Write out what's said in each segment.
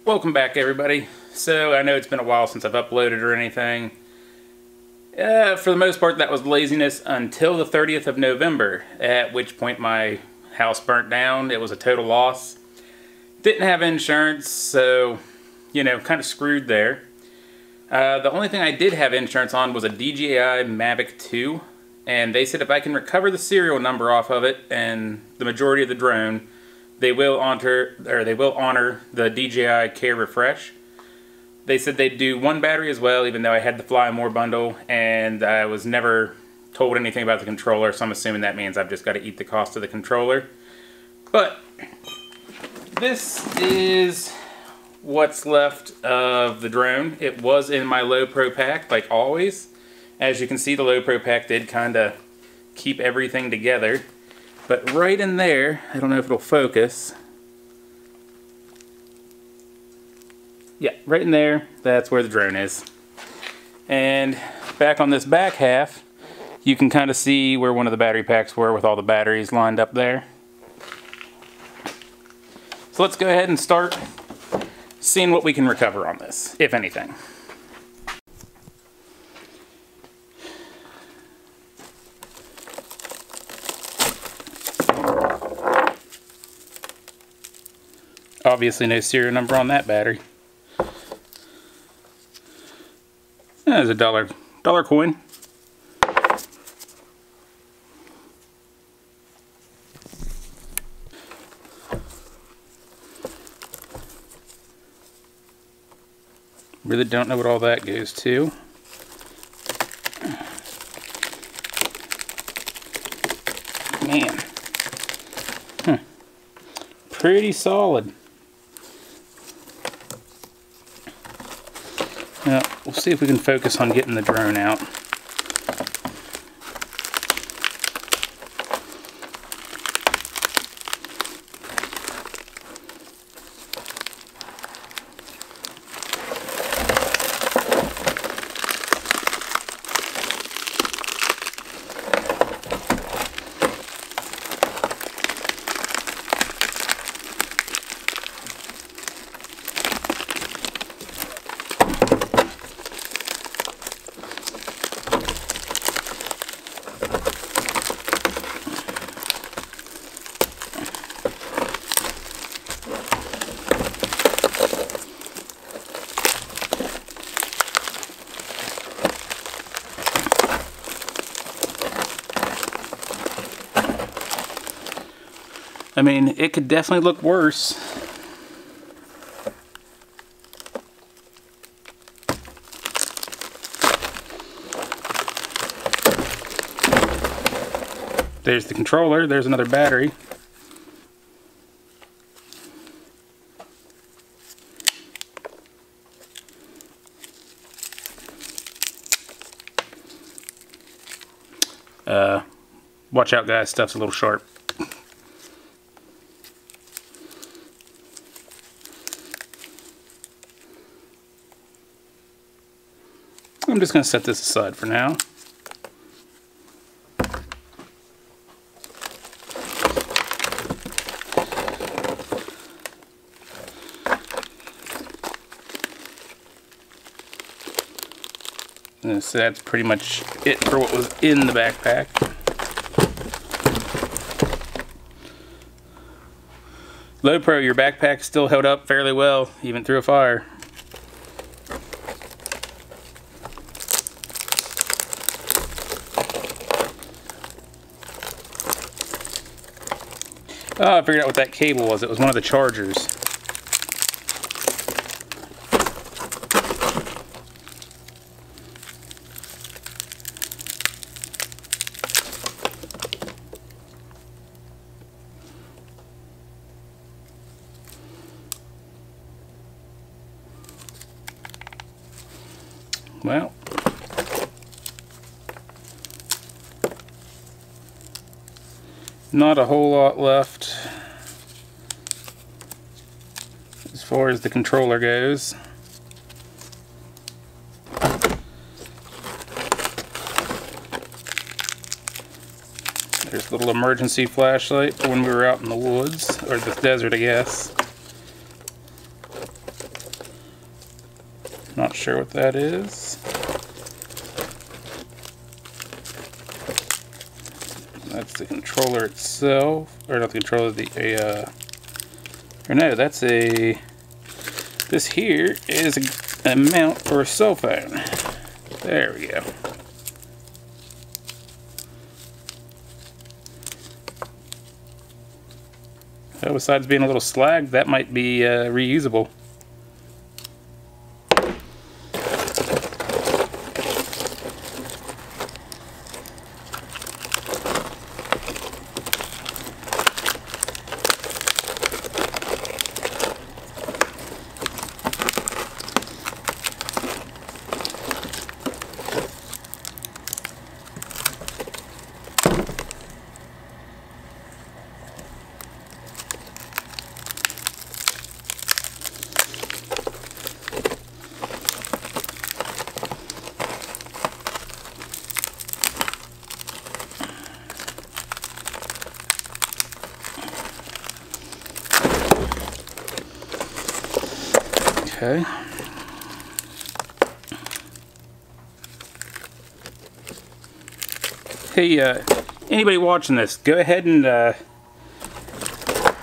Welcome back, everybody. So I know it's been a while since I've uploaded or anything. For the most part, that was laziness until the 30th of November, at which point my house burnt down. It was a total loss. Didn't have insurance, so, you know, kind of screwed there. The only thing I did have insurance on was a DJI Mavic 2, and they said if I can recover the serial number off of it and the majority of the drone, they will honor the DJI Care Refresh. They said they'd do one battery as well, even though I had the Fly More bundle, and I was never told anything about the controller, so I'm assuming that means I've just got to eat the cost of the controller. But this is what's left of the drone. It was in my low pro pack, like always. As you can see, the low pro pack did kind of keep everything together. But right in there, I don't know if it'll focus. Yeah, right in there, that's where the drone is. And back on this back half, you can kind of see where one of the battery packs were with all the batteries lined up there. So let's go ahead and start seeing what we can recover on this, if anything. Obviously no serial number on that battery. There's a dollar coin. Really don't know what all that goes to. Man. Pretty solid. Now, we'll see if we can focus on getting the drone out. I mean, it could definitely look worse. There's the controller, there's another battery. Watch out, guys, stuff's a little sharp. I'm just going to set this aside for now. So that's pretty much it for what was in the backpack. Low Pro, your backpack still held up fairly well, even through a fire. Oh, I figured out what that cable was. It was one of the chargers. Well, not a whole lot left as far as the controller goes. There's a little emergency flashlight for when we were out in the woods, or the desert, I guess. Not sure what that is. That's the controller itself, or not the controller, or no, that's a, this here is a mount for a cell phone. There we go. So besides being a little slag, that might be reusable. Okay. Hey, anybody watching this, go ahead and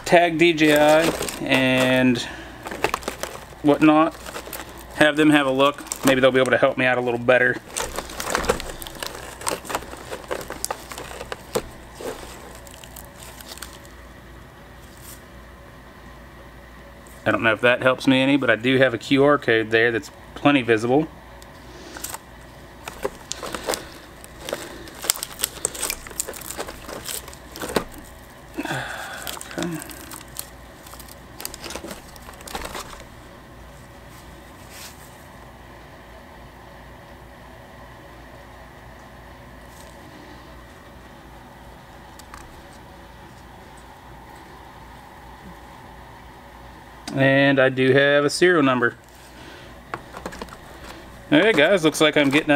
tag DJI and whatnot. Have them have a look. Maybe they'll be able to help me out a little better. I don't know if that helps me any, but I do have a QR code there that's plenty visible. Okay. And I do have a serial number. Alright guys, looks like I'm getting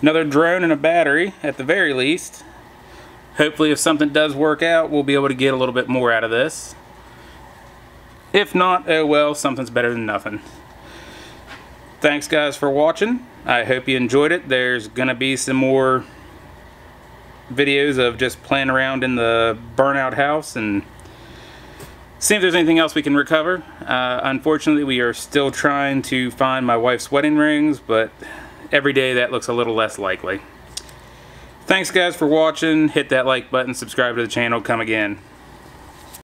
another drone and a battery at the very least. Hopefully if something does work out, we'll be able to get a little bit more out of this. If not, oh well, something's better than nothing. Thanks guys for watching. I hope you enjoyed it. There's gonna be some more videos of just playing around in the burnout house and see if there's anything else we can recover. Unfortunately, we are still trying to find my wife's wedding rings, but every day that looks a little less likely. Thanks guys for watching. Hit that like button, subscribe to the channel, come again.